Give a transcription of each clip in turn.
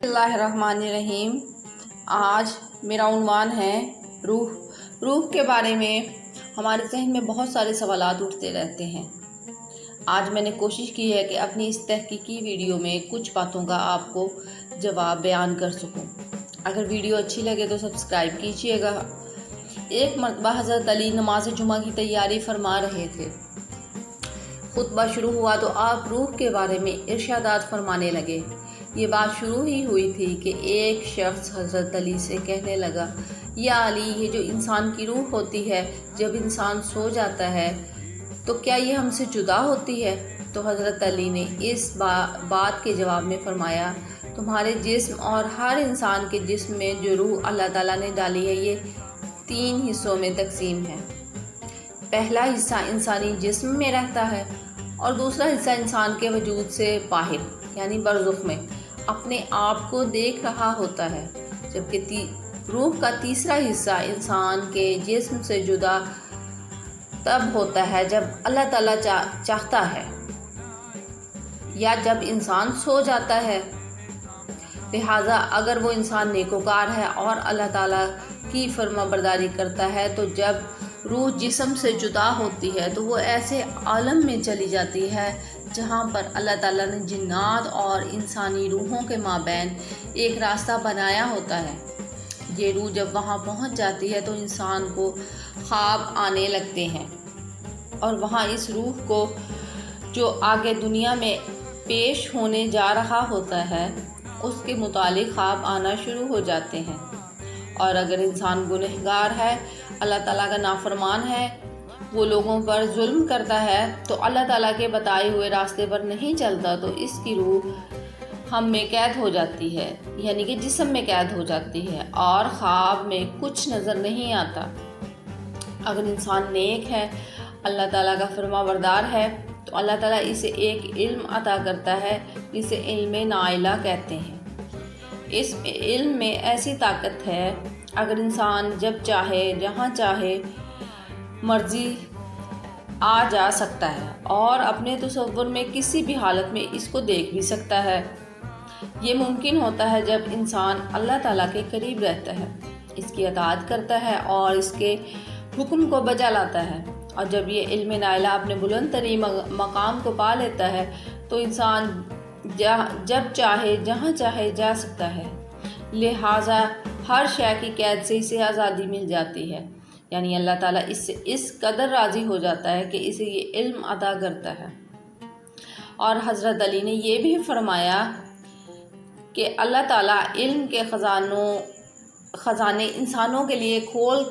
बिस्मिल्लाहिर्रहमानिर्रहीम। आज मेरा उन्वान है रूह के बारे में। हमारे जहन में बहुत सारे सवालात उठते रहते हैं। आज मैंने कोशिश की है कि अपनी इस तहकीकी वीडियो में कुछ बातों का आपको जवाब बयान कर सकूं। अगर वीडियो अच्छी लगे तो सब्सक्राइब कीजिएगा। एक मरतबा हज़रत अली नमाज जुमा की तैयारी फरमा रहे थे। खुतबा शुरू हुआ तो आप रूह के बारे में इरशादात फरमाने लगे। ये बात शुरू ही हुई थी कि एक शख्स हज़रत अली से कहने लगा, या अली, ये जो इंसान की रूह होती है जब इंसान सो जाता है तो क्या ये हमसे जुदा होती है? तो हज़रत अली ने इस बात के जवाब में फरमाया, तुम्हारे जिस्म और हर इंसान के जिस्म में जो रूह अल्लाह ताला ने डाली है ये 3 हिस्सों में तकसीम है। पहला हिस्सा इंसानी जिस्म में रहता है और दूसरा हिस्सा इंसान के वजूद से बाहर यानी बरज़ुख में अपने आप को देख रहा होता है, जबकि रूह का तीसरा हिस्सा इंसान के जिस्म से जुदा तब होता है जब अल्लाह ताला चाहता है या जब इंसान सो जाता है। लिहाजा अगर वो इंसान नेकोकार है और अल्लाह ताला की फरमाबरदारी करता है तो जब रूह जिस्म से जुदा होती है तो वो ऐसे आलम में चली जाती है जहाँ पर अल्लाह ताला ने जिन्नात और इंसानी रूहों के माबैन एक रास्ता बनाया होता है। ये रूह जब वहाँ पहुँच जाती है तो इंसान को ख्वाब आने लगते हैं और वहाँ इस रूह को जो आगे दुनिया में पेश होने जा रहा होता है उसके मुतालिक ख्वाब आना शुरू हो जाते हैं। और अगर इंसान गुनहगार है, अल्लाह ताला का नाफरमान है, वो लोगों पर जुल्म करता है तो अल्लाह ताला के बताए हुए रास्ते पर नहीं चलता तो इसकी रूह हम में कैद हो जाती है, यानी कि जिस्म में कैद हो जाती है और ख्वाब में कुछ नज़र नहीं आता। अगर इंसान नेक है, अल्लाह ताला का फरमाबरदार है तो अल्लाह ताला इसे एक इल्म अता करता है जिसे इल्म नाइला कहते हैं। इस इल्म में ऐसी ताकत है, अगर इंसान जब चाहे जहाँ चाहे मर्जी आ जा सकता है और अपने तसव्वुर में किसी भी हालत में इसको देख भी सकता है। ये मुमकिन होता है जब इंसान अल्लाह ताला के करीब रहता है, इसकी अताअत करता है और इसके हुक्म को बजा लाता है। और जब ये इल्म नाइला अपने बुलंद तरीन मकाम को पा लेता है तो इंसान जब चाहे जहाँ चाहे जा सकता है। लिहाजा हर शय की कैद से इसे आज़ादी मिल जाती है, यानी अल्लाह ताला इससे इस कदर राज़ी हो जाता है कि इसे ये इल्म अता करता है। और हज़रत अली ने यह भी फरमाया कि अल्लाह ताला इल्म के ख़जाने इंसानों के लिए खोल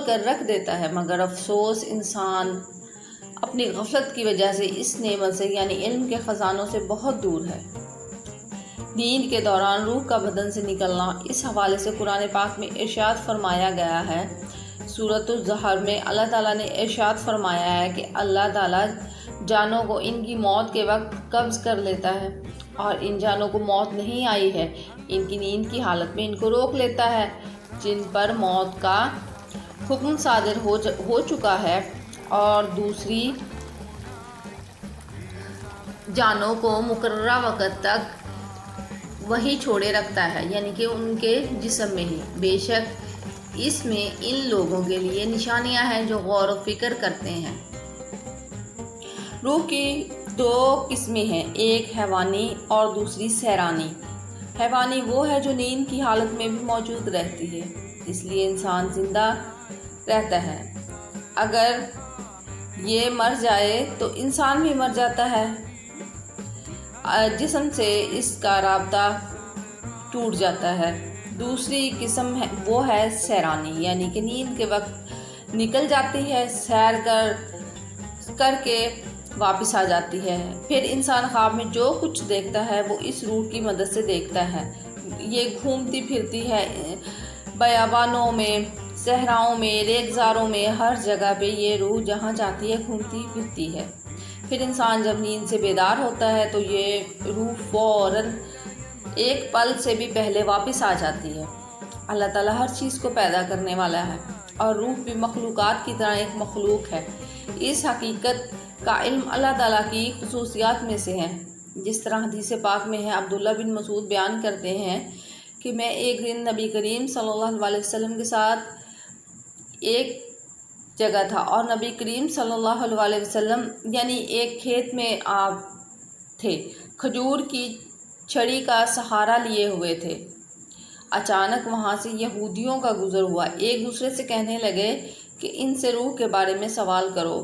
कर रख देता है, मगर अफसोस इंसान अपनी गफलत की वजह से इस नेमत से यानी इल्म के ख़जानों से बहुत दूर है। नींद के दौरान रूह का बदन से निकलना, इस हवाले से कुरान पाक में इरशाद फरमाया गया है। सूरतुल ज़हर में अल्लाह ताला ने इरशाद फरमाया है कि अल्लाह ताला जानों को इनकी मौत के वक्त कब्ज़ कर लेता है और इन जानों को मौत नहीं आई है, इनकी नींद की हालत में इनको रोक लेता है जिन पर मौत का हुक्म सादिर हो चुका है और दूसरी जानों को मुकर्ररा वक़्त तक वही छोड़े रखता है, यानी कि उनके जिस्म में ही। बेशक इसमें इन लोगों के लिए निशानियां हैं जो गौर व फिक्र करते हैं। रूह की 2 किस्में हैं, एक हैवानी और दूसरी सहरानी। हैवानी वो है जो नींद की हालत में भी मौजूद रहती है, इसलिए इंसान ज़िंदा रहता है। अगर ये मर जाए तो इंसान भी मर जाता है, जिस्म से इसका राब्ता टूट जाता है। दूसरी किस्म है वो है सैरानी, यानी कि नींद के वक्त निकल जाती है, सैर करके वापस आ जाती है। फिर इंसान ख्वाब में जो कुछ देखता है वो इस रूह की मदद से देखता है। ये घूमती फिरती है बयाबानों में, सहराओं में, रेगज़ारों में, हर जगह पे ये रूह जहाँ जाती है घूमती फिरती है। फिर इंसान जब नींद से बेदार होता है तो ये रूह फ़ौरन एक पल से भी पहले वापस आ जाती है। अल्लाह ताला हर चीज़ को पैदा करने वाला है और रूह भी मखलूक़ात की तरह एक मखलूक है। इस हकीकत का इल्म अल्लाह ताला की खुसूसियात में से है। جس طرح حدیث پاک میں ہے، عبداللہ بن مسعود بیان کرتے ہیں کہ میں ایک دن نبی کریم صلی اللہ علیہ وسلم کے ساتھ ایک جگہ تھا اور نبی کریم صلی اللہ علیہ وسلم یعنی ایک کھیت میں آپ تھے، کھجور کی چھڑی کا سہارا لیے ہوئے تھے۔ اچانک وہاں سے یہودیوں کا گزر ہوا، ایک دوسرے سے کہنے لگے کہ ان سے روح کے بارے میں سوال کرو۔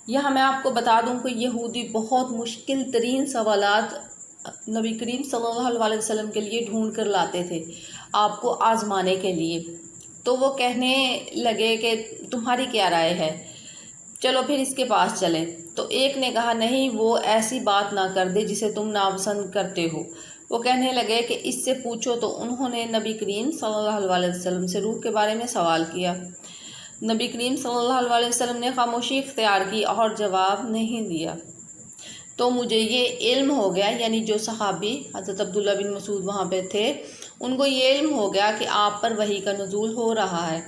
یہاں میں آپ کو بتا دوں کہ یہودی بہت مشکل ترین سوالات نبی کریم صلی اللہ علیہ وسلم کے لیے ڈھونڈ کر لاتے تھے، آپ کو آزمانے کے لیے۔ تو وہ کہنے لگے کہ تمہاری کیا رائے ہے، چلو پھر اس کے پاس چلیں۔ تو ایک نے کہا نہیں، وہ ایسی بات نہ کر دے جسے تم ناپسند کرتے ہو۔ وہ کہنے لگے کہ اس سے پوچھو۔ تو انہوں نے نبی کریم صلی اللہ علیہ وسلم سے روح کے بارے میں سوال کیا۔ نبی کریم صلی اللہ علیہ وسلم نے خاموشی اختیار کی اور جواب نہیں دیا۔ تو مجھے یہ علم ہو گیا، یعنی جو صحابی حضرت عبداللہ بن مسعود وہاں پہ تھے، ان کو یہ علم ہو گیا کہ آپ پر وحی کا نزول ہو رہا ہے،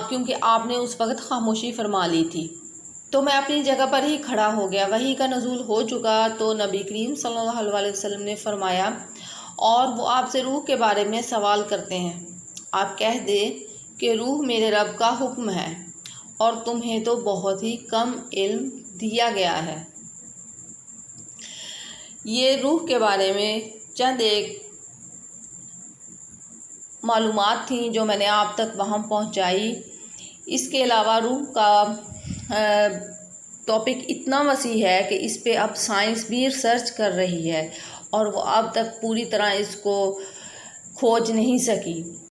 کیونکہ آپ نے اس وقت خاموشی فرما لی تھی۔ تو میں اپنی جگہ پر ہی کھڑا ہو گیا، وحی کا نزول ہو چکا۔ تو نبی کریم صلی اللہ علیہ وسلم نے فرمایا، اور وہ آپ سے روح کے بارے میں سوال کرتے ہیں، آپ کہہ دیں کہ روح میرے رب کا حکم ہے اور تمہیں تو بہت ہی کم علم دیا گیا ہے۔ یہ روح کے بارے میں چند ایک معلومات تھیں جو میں نے آپ تک وہاں پہنچائی۔ اس کے علاوہ روح کا ٹاپک اتنا وسیع ہے کہ اس پہ اب سائنس بھی ریسرچ کر رہی ہے اور وہ اب تک پوری طرح اس کو کھوج نہیں سکی۔